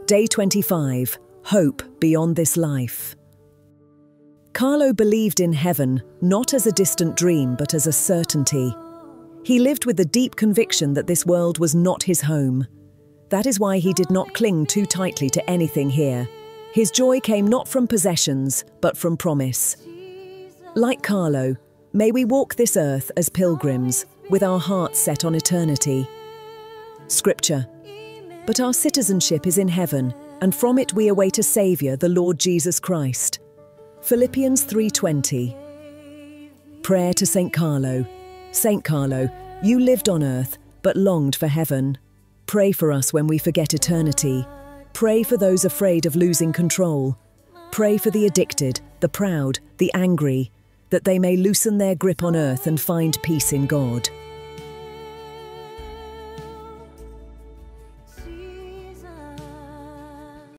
Day 25. Hope beyond this life. Carlo believed in heaven, not as a distant dream, but as a certainty. He lived with the deep conviction that this world was not his home. That is why he did not cling too tightly to anything here. His joy came not from possessions, but from promise. Like Carlo, may we walk this earth as pilgrims, with our hearts set on eternity. Scripture. But our citizenship is in heaven, and from it we await a Saviour, the Lord Jesus Christ. Philippians 3:20. Prayer to St. Carlo. St. Carlo, you lived on earth, but longed for heaven. Pray for us when we forget eternity. Pray for those afraid of losing control. Pray for the addicted, the proud, the angry, that they may loosen their grip on earth and find peace in God.